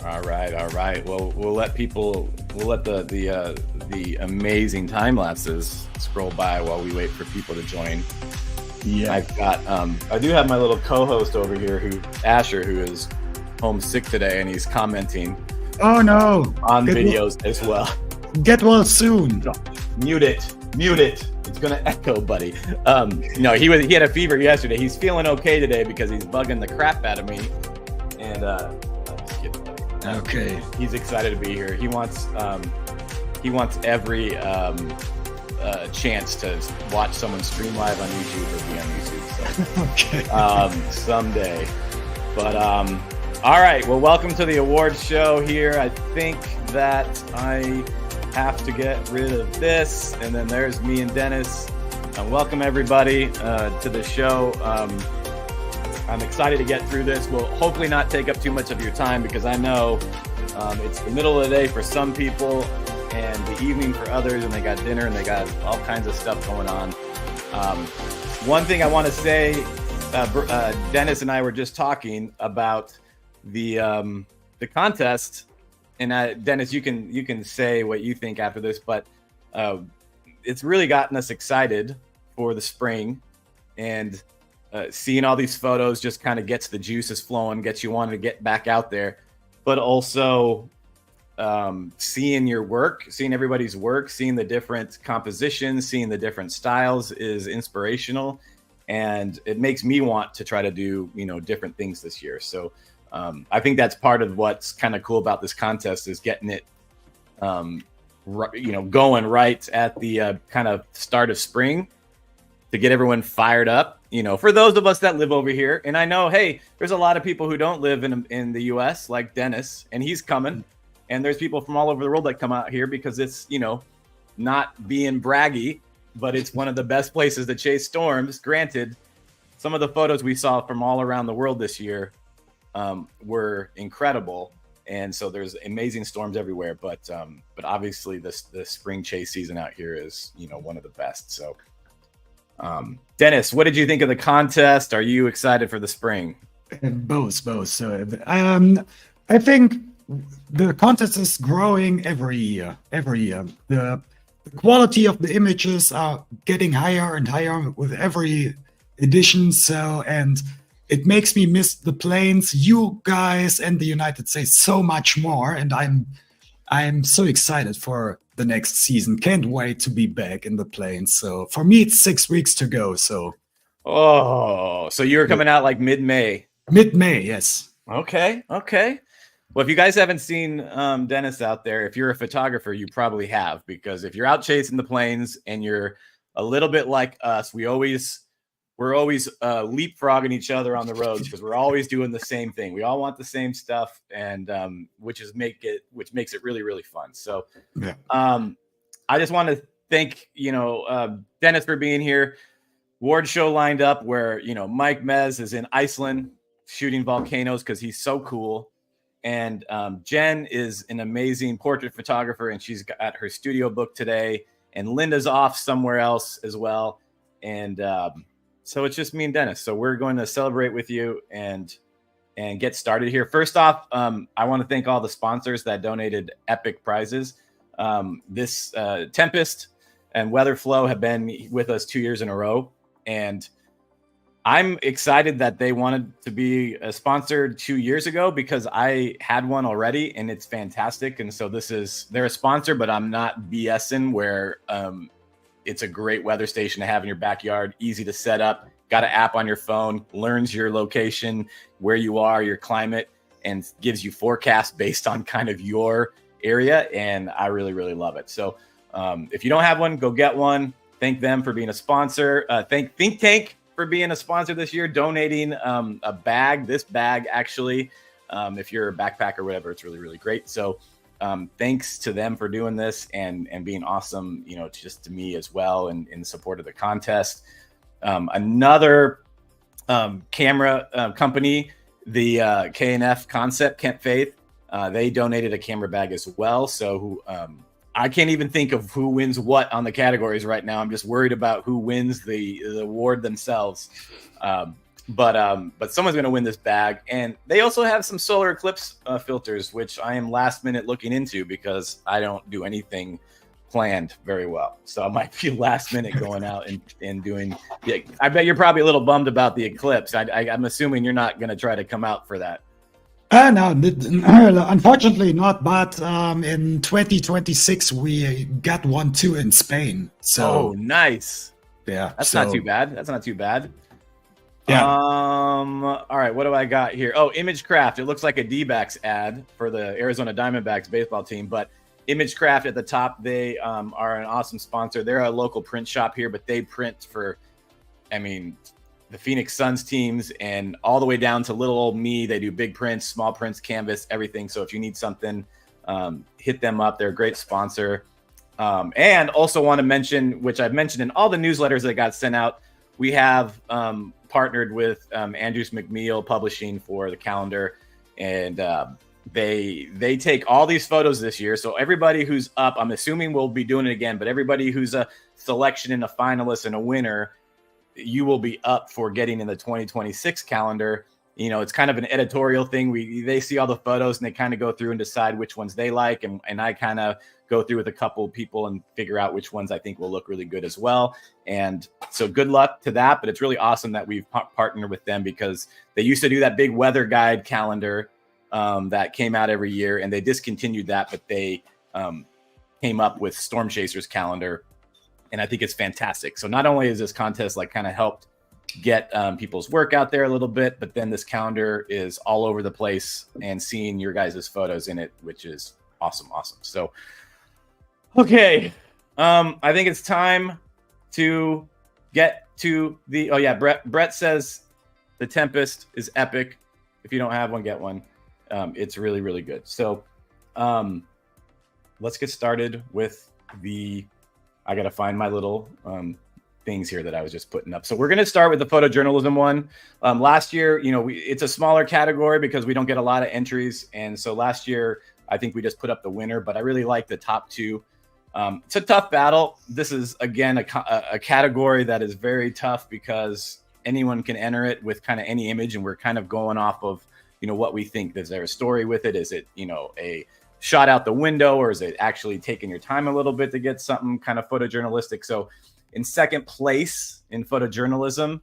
All right. Well, we'll let the amazing time lapses scroll by while we wait for people to join. Yeah, I do have my little co-host over here, Asher, who is homesick today, and he's commenting. Oh no! On videos as well. Get well soon. No, mute it. It's gonna echo, buddy. No, he had a fever yesterday. He's feeling okay today because he's bugging the crap out of me, and I'm just kidding. Okay. He's excited to be here. He wants every chance to watch someone stream live on YouTube or be on YouTube. So, okay. Someday. But all right. Well, welcome to the awards show here. I think that I have to get rid of this, and then there's me and Dennis. Welcome everybody to the show. I'm excited to get through this. We'll hopefully not take up too much of your time because I know it's the middle of the day for some people and the evening for others, and they got dinner and they got all kinds of stuff going on. One thing I want to say, Dennis and I were just talking about the contest, and Dennis, you can say what you think after this, but it's really gotten us excited for the spring, and seeing all these photos just kind of gets the juices flowing, gets you wanting to get back out there, but also seeing your work, seeing everybody's work, seeing the different compositions, seeing the different styles is inspirational, and it makes me want to try to do different things this year. So I think that's part of what's kind of cool about this contest is getting it going right at the kind of start of spring to get everyone fired up. For those of us that live over here, and I know, hey, there's a lot of people who don't live in the U.S. like Dennis, and he's coming. And there's people from all over the world that come out here because it's, not being braggy, but it's one of the best places to chase storms. Granted, some of the photos we saw from all around the world this year were incredible. And so there's amazing storms everywhere. But obviously the spring chase season out here is, one of the best. So Dennis, what did you think of the contest? Are you excited for the spring? Both. So I think the contest is growing every year. The quality of the images are getting higher and higher with every edition. So, and it makes me miss the planes, you guys, and the United States so much more. And I'm so excited for the next season. Can't wait to be back in the plains. So for me, it's 6 weeks to go. So so you're coming out like mid-May? Mid-May, yes. Okay. Well, if you guys haven't seen Dennis out there, if you're a photographer, you probably have, because if you're out chasing the planes and you're a little bit like us, we're always leapfrogging each other on the roads because we're always doing the same thing. We all want the same stuff, and which makes it really, really fun. So yeah. I just want to thank Dennis for being here. Award show lined up where Mike Mez is in Iceland shooting volcanoes because he's so cool. And Jen is an amazing portrait photographer, and she's got her studio booked today. And Linda's off somewhere else as well. And so it's just me and Dennis. So we're going to celebrate with you and get started here. First off, I want to thank all the sponsors that donated epic prizes. This Tempest and Weatherflow have been with us 2 years in a row. And I'm excited that they wanted to be sponsored 2 years ago because I had one already and it's fantastic. And so they're a sponsor, but I'm not BSing where it's a great weather station to have in your backyard, easy to set up, got an app on your phone, learns your location, where you are, your climate, and gives you forecasts based on kind of your area. And I really, really love it. So if you don't have one, go get one. Thank them for being a sponsor. Thank Think Tank for being a sponsor this year, donating a bag. This bag, actually, if you're a backpacker or whatever, it's really, really great. So thanks to them for doing this and being awesome, just to me as well, and in support of the contest. Another camera company, the KNF Concept, Kent Faith, they donated a camera bag as well. So I can't even think of who wins what on the categories right now. I'm just worried about who wins the award themselves. But someone's going to win this bag. And they also have some solar eclipse filters, which I am last minute looking into because I don't do anything planned very well. So I might be last minute going out and doing. I bet you're probably a little bummed about the eclipse. I'm assuming you're not going to try to come out for that. No, unfortunately not. But in 2026, we got one too in Spain. So nice. Yeah, that's not too bad. That's not too bad. Yeah. All right, what do I got here? Oh, ImageCraft. It looks like a D-backs ad for the Arizona Diamondbacks baseball team, but ImageCraft at the top, they are an awesome sponsor. They're a local print shop here, but they print for, the Phoenix Suns teams and all the way down to little old me. They do big prints, small prints, canvas, everything. So if you need something, hit them up. They're a great sponsor. And also want to mention, which I've mentioned in all the newsletters that got sent out, we have partnered with Andrews McMeel Publishing for the calendar, and they take all these photos this year. So everybody who's up, I'm assuming we'll be doing it again, but everybody who's a selection and a finalist and a winner, you will be up for getting in the 2026 calendar. It's kind of an editorial thing. They see all the photos and they kind of go through and decide which ones they like. And I kind of go through with a couple of people and figure out which ones I think will look really good as well. And so good luck to that. But it's really awesome that we've partnered with them because they used to do that big weather guide calendar that came out every year, and they discontinued that, but they came up with Storm Chasers calendar. And I think it's fantastic. So not only is this contest kind of helped get people's work out there a little bit, but then this calendar is all over the place and seeing your guys' photos in it, which is awesome. So, okay. I think it's time to get to the, Brett says the Tempest is epic. If you don't have one, get one. It's really, really good. So let's get started with I got to find my little things here that I was just putting up. So we're going to start with the photojournalism one. Last year, it's a smaller category because we don't get a lot of entries. And so last year, I think we just put up the winner, but I really like the top two. It's a tough battle. This is, again, a category that is very tough because anyone can enter it with kind of any image. And we're kind of going off of, what we think. Is there a story with it? Is it, a shot out the window, or is it actually taking your time a little bit to get something kind of photojournalistic? So in second place in photojournalism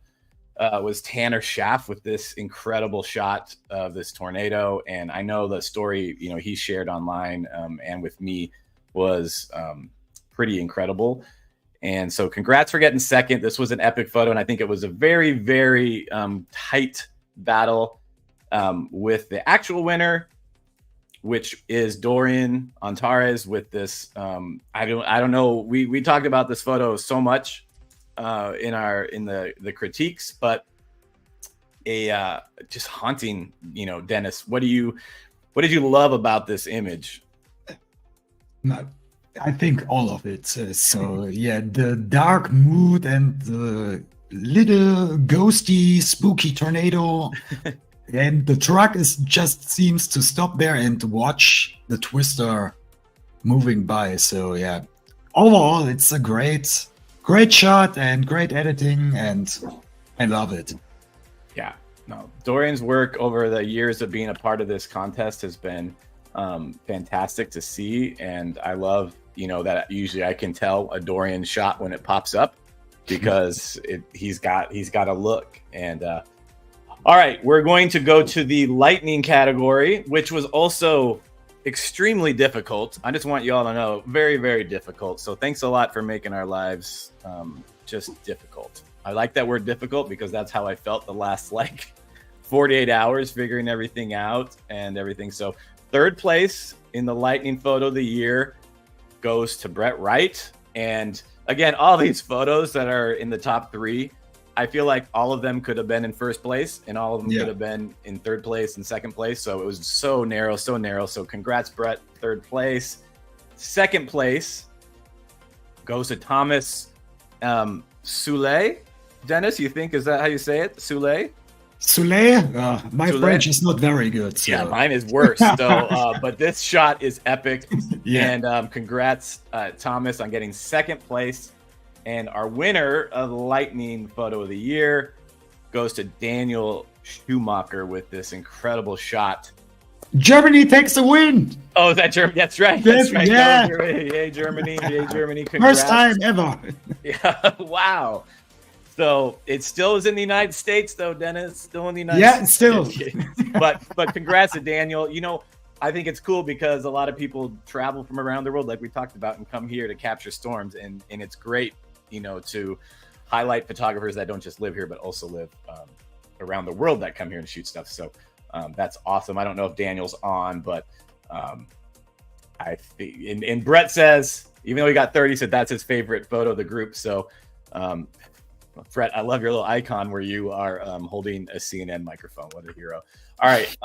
was Tanner Schaff with this incredible shot of this tornado. And I know the story, he shared online and with me was pretty incredible. And so congrats for getting second. This was an epic photo. And I think it was a very, very tight battle with the actual winner, which is Dorian Antares with this. I don't know. We talked about this photo so much in the critiques, but just haunting. Dennis, what did you love about this image? I think all of it. The dark mood and the little ghosty, spooky tornado. And the truck just seems to stop there and watch the twister moving by. So yeah, overall, it's a great shot and great editing, and I love it. Yeah, no, Dorian's work over the years of being a part of this contest has been fantastic to see, and I love that usually I can tell a Dorian shot when it pops up because he's got a look. And all right, we're going to go to the lightning category, which was also extremely difficult. I just want you all to know, very, very difficult. So thanks a lot for making our lives just difficult. I like that word difficult because that's how I felt the last 48 hours figuring everything out and everything. So third place in the lightning photo of the year goes to Brett Wright. And again, all these photos that are in the top three, I feel like all of them could have been in first place and all of them could have been in third place and second place. So it was so narrow. So congrats, Brett, third place. Second place goes to Thomas Soule. Dennis, you think, is that how you say it? Soule? My French is not very good. So. Yeah, mine is worse. So, but this shot is epic. Yeah. And congrats, Thomas, on getting second place. And our winner of the lightning photo of the year goes to Daniel Schumacher with this incredible shot. Germany takes a win. Oh, is that Germany? That's right. Yes, That's right. yeah. Yay, Germany. Yay, Germany. Congrats. First time ever. Yeah. Wow. So it still is in the United States, though, Dennis. Still in the United Yeah, States. still. but congrats to Daniel. You know, I think it's cool because a lot of people travel from around the world, like we talked about, and come here to capture storms. And it's great, you know, to highlight photographers that don't just live here, but also live around the world that come here and shoot stuff. So that's awesome. I don't know if Daniel's on, but I think, and Brett says, even though he got 30, said that's his favorite photo of the group. So Brett, I love your little icon where you are holding a CNN microphone. What a hero. All right.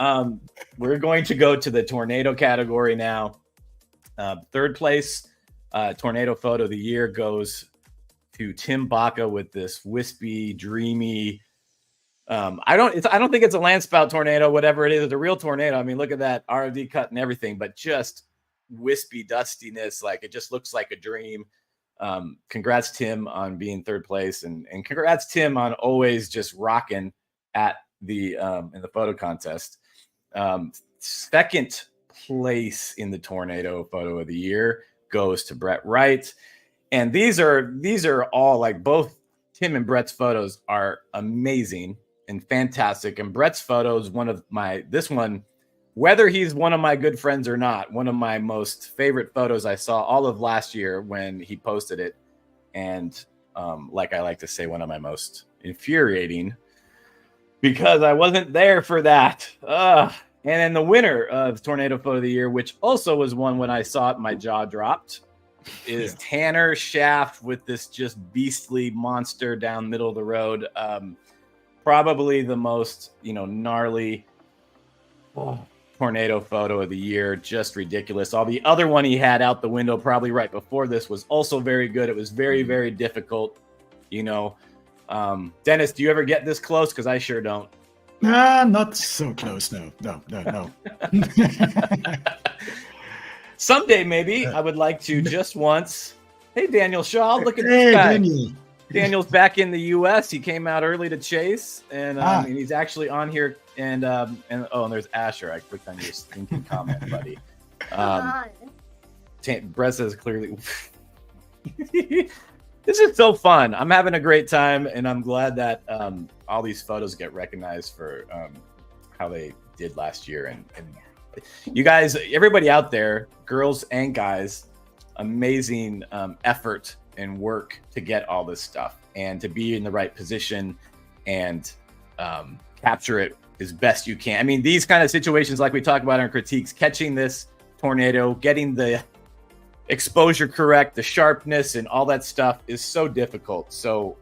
We're going to go to the tornado category now. Third place tornado photo of the year goes to Tim Baca with this wispy, dreamy. I don't think it's a landspout tornado, whatever it is. It's a real tornado. I mean, look at that RFD cut and everything, but just wispy dustiness. Like, it just looks like a dream. Congrats, Tim, on being third place, and congrats, Tim, on always just rocking at the in the photo contest. Second place in the tornado photo of the year goes to Brett Wright. And these are all, like, both Tim and Brett's photos are amazing and fantastic. And Brett's photo is this one, whether he's one of my good friends or not, one of my most favorite photos I saw all of last year when he posted it. And like I like to say, one of my most infuriating, because I wasn't there for that. And then the winner of Tornado Photo of the Year, which also was one when I saw it, my jaw dropped, is Tanner Schaff with this just beastly monster down middle of the road. Probably the most, gnarly tornado photo of the year. Just ridiculous. All the other one he had out the window probably right before this was also very good. It was very, very difficult. Dennis, do you ever get this close? Because I sure don't. Not so close. No. Someday, maybe, I would like to just once. Hey, Daniel Shaw, look at this guy. Daniel's back in the U.S. He came out early to chase, and he's actually on here. And there's Asher. I clicked on your stinking comment, buddy. Brett says clearly. This is so fun. I'm having a great time, and I'm glad that all these photos get recognized for how they did last year. And you guys, everybody out there, girls and guys, amazing effort and work to get all this stuff and to be in the right position and capture it as best you can. I mean, these kind of situations, like we talk about in our critiques, catching this tornado, getting the exposure correct, the sharpness and all that stuff is so difficult. So,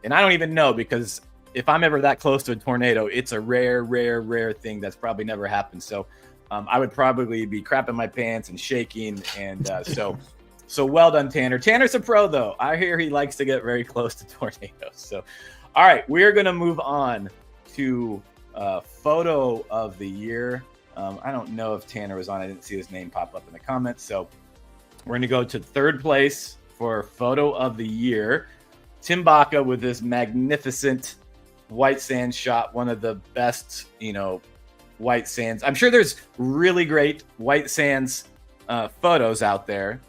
and I don't even know, because if I'm ever that close to a tornado, it's a rare thing that's probably never happened. So I would probably be crapping my pants and shaking. And so well done, Tanner. Tanner's a pro, though. I hear he likes to get very close to tornadoes. So, all right, we're going to move on to photo of the year. I don't know if Tanner was on. I didn't see his name pop up in the comments. So we're going to go to third place for photo of the year. Tim Baca with this magnificent white sand shot, one of the best, white sands. I'm sure there's really great white sands photos out there,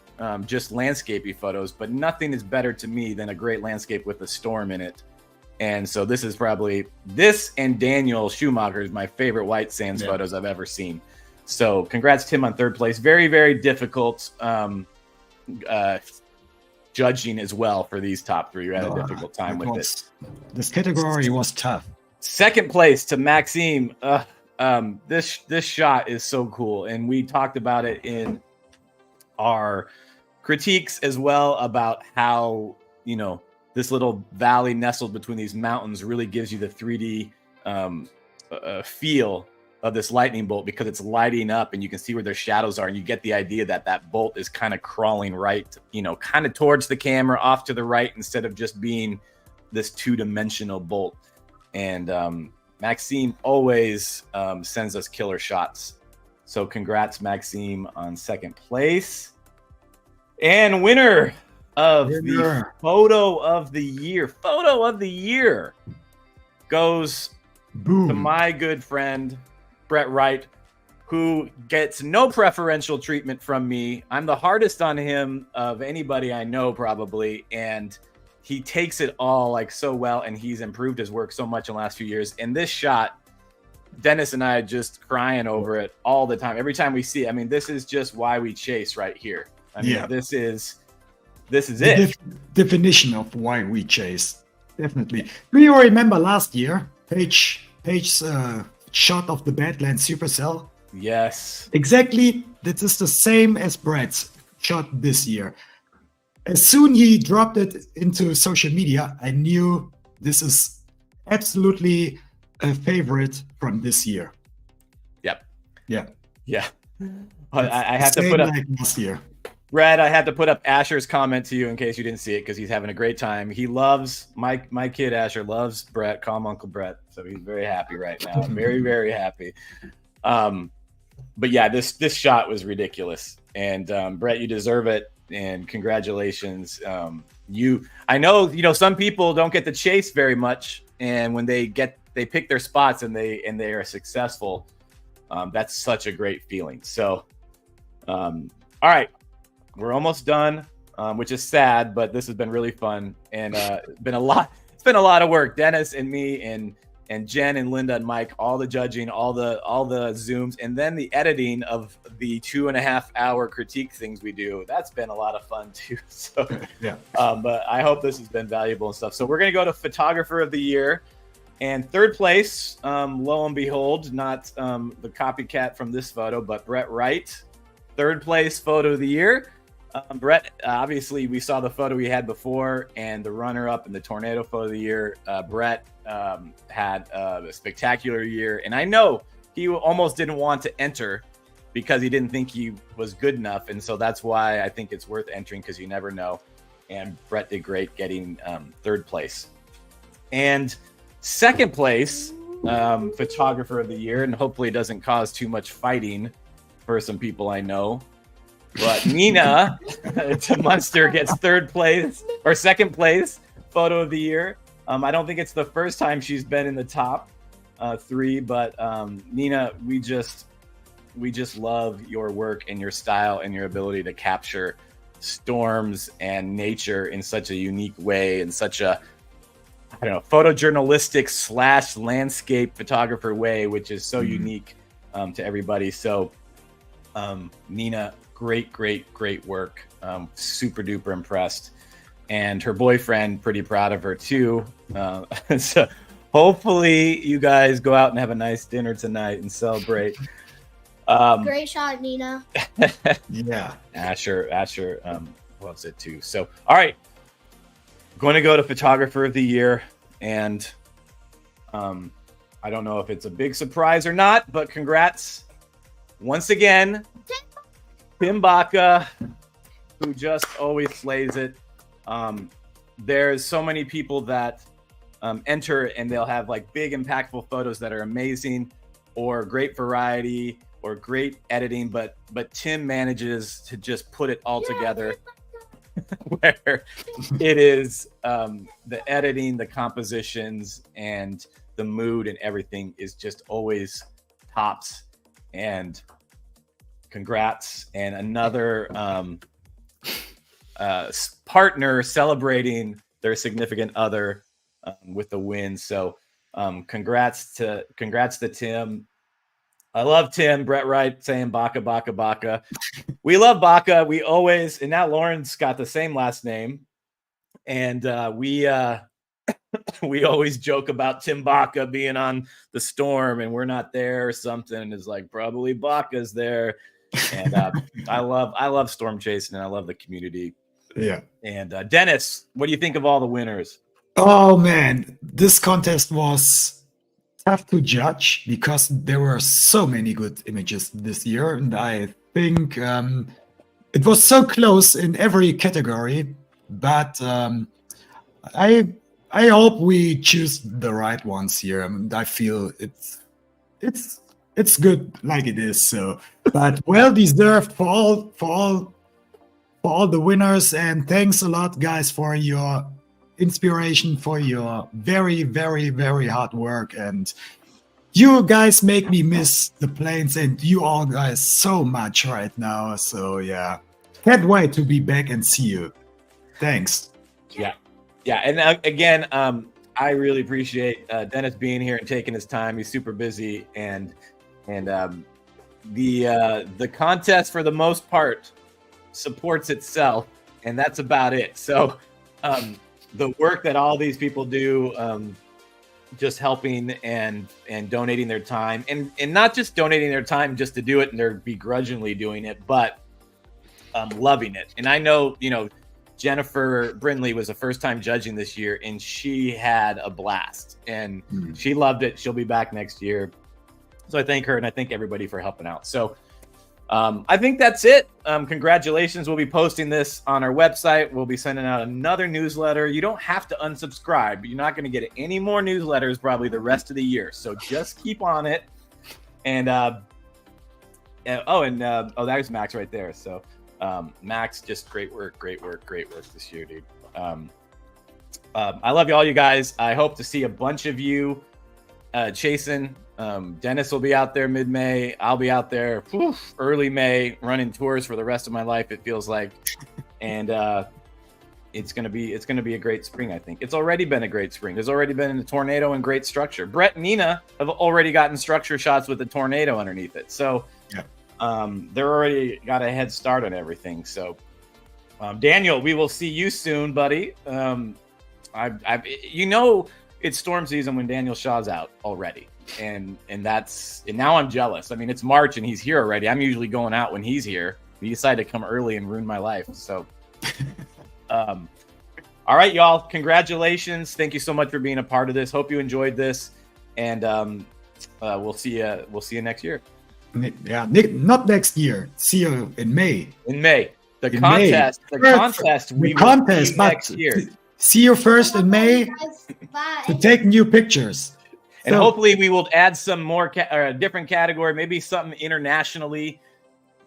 just landscapey photos, but nothing is better to me than a great landscape with a storm in it. And so this is probably, this and Daniel Schumacher's my favorite white sands photos I've ever seen. So congrats, Tim, on third place. Very, very difficult judging as well for these top three. You had a difficult time with it. This category was tough. Second place to Maxime. This shot is so cool, and we talked about it in our critiques as well, about how this little valley nestled between these mountains really gives you the 3D feel of this lightning bolt, because it's lighting up and you can see where their shadows are, and you get the idea that that bolt is kind of crawling right, kind of towards the camera, off to the right, instead of just being this two-dimensional bolt. And Maxime always sends us killer shots. So congrats, Maxime, on second place. And winner of the photo of the year. Photo of the year goes to Boom. my good friend, Brett Wright, who gets no preferential treatment from me. I'm the hardest on him of anybody I know, probably. And he takes it all like so well, and he's improved his work so much in the last few years. And this shot, Dennis and I are just crying over it all the time. Every time we see it, I mean, this is just why we chase right here. I mean, this is it. Definition of why we chase. Definitely. Do you remember last year, Page's shot of the Badlands Supercell? Yes. Exactly. That is the same as Brett's shot this year. As soon he dropped it into social media, I knew this is absolutely a favorite from this year. Yep. Yeah. Yeah. I have to put up like last year. Brad, I had to put up Asher's comment to you in case you didn't see it, because he's having a great time. He loves my kid Asher loves Brett. Call him Uncle Brett. So he's very happy right now. Very, very happy. But yeah, this shot was ridiculous. And Brett, you deserve it. And congratulations. I know, some people don't get to chase very much. And when they pick their spots and they are successful, that's such a great feeling. So, all right, we're almost done, which is sad, but this has been really fun. And it's been a lot of work. Dennis and me and Jen and Linda and Mike, all the judging, all the Zooms, and then the editing of the 2.5 hour critique things we do. That's been a lot of fun too. So yeah. But I hope this has been valuable and stuff. So we're gonna go to Photographer of the Year, and third place, lo and behold, not the copycat from this photo, but Brett Wright, third place Photo of the Year. Brett, obviously we saw the photo we had before, and the runner-up in the Tornado Photo of the Year. Brett had a spectacular year, and I know he almost didn't want to enter because he didn't think he was good enough, and so that's why I think it's worth entering, because you never know. And Brett did great getting third place. And second place, Photographer of the Year, and hopefully it doesn't cause too much fighting for some people I know, but Nina to Munster gets third place or second place Photo of the Year. I don't think it's the first time she's been in the top 3, but Nina, we just love your work and your style and your ability to capture storms and nature in such a unique way, in such a, I don't know, photojournalistic / landscape photographer way, which is so unique to everybody. So Nina, great work. Super duper impressed. And her boyfriend, pretty proud of her too. So hopefully you guys go out and have a nice dinner tonight and celebrate. Great shot, Nina. Yeah. Asher loves it too. So, all right. Going to go to Photographer of the Year. And I don't know if it's a big surprise or not, but congrats once again, Tim Baca, who just always slays it. There's so many people that enter, and they'll have like big impactful photos that are amazing, or great variety, or great editing, but Tim manages to just put it all together where it is the editing, the compositions, and the mood and everything is just always tops. And congrats. And another partner celebrating their significant other with the win. So congrats to Tim. I love Tim. Brett Wright saying Baca. We love Baca. We always, and now Lauren's got the same last name, and we always joke about Tim Baca being on the Storm and we're not there or something. And it's like, probably Baca's there. And I love storm chasing, and I love the community. Yeah. And Dennis, what do you think of all the winners? Oh man, this contest was tough to judge because there were so many good images this year, and I think it was so close in every category. But I hope we choose the right ones here. I feel it's good like it is. So, but well deserved for all the winners, and thanks a lot, guys, for your inspiration for your very, very, very hard work. And you guys make me miss the planes and you all guys so much right now. So yeah, can't wait to be back and see you. Thanks. Yeah. And again, I really appreciate Dennis being here and taking his time. He's super busy, and the contest for the most part supports itself, and that's about it. So the work that all these people do, just helping and donating their time, and not just donating their time just to do it and they're begrudgingly doing it, but loving it. And I know, Jennifer Brindley was the first time judging this year, and she had a blast, and she loved it. She'll be back next year. So I thank her, and I thank everybody for helping out. So I think that's it. Congratulations. We'll be posting this on our website. We'll be sending out another newsletter. You don't have to unsubscribe. You're not going to get any more newsletters probably the rest of the year. So just keep on it. And there's Max right there. So Max, just great work this year, dude. I love all you guys. I hope to see a bunch of you chasing. Dennis will be out there mid-May. I'll be out there early May, running tours for the rest of my life, it feels like. And it's gonna be a great spring. I think it's already been a great spring. There's already been a tornado and great structure. Brett and Nina have already gotten structure shots with the tornado underneath it. So they're already got a head start on everything. So Daniel, we will see you soon, buddy. It's storm season when Daniel Shaw's out already. And now I'm jealous. I mean, it's March and he's here already. I'm usually going out when he's here. He decided to come early and ruin my life. So, all right, y'all. Congratulations. Thank you so much for being a part of this. Hope you enjoyed this. And we'll see you next year. Yeah, not next year. See you in May. In May. The contest next year. See you first in May to take new pictures. And hopefully we will add some more different category, maybe something internationally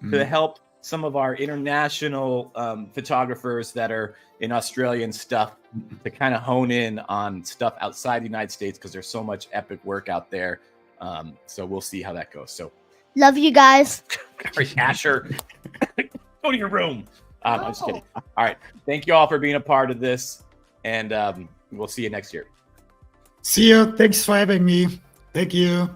to help some of our international photographers that are in Australia and stuff to kind of hone in on stuff outside the United States, because there's so much epic work out there. So we'll see how that goes. So love you guys. Asher, go to your room. I'm just kidding. All right. Thank you all for being a part of this. And we'll see you next year. See you. Thanks for having me. Thank you.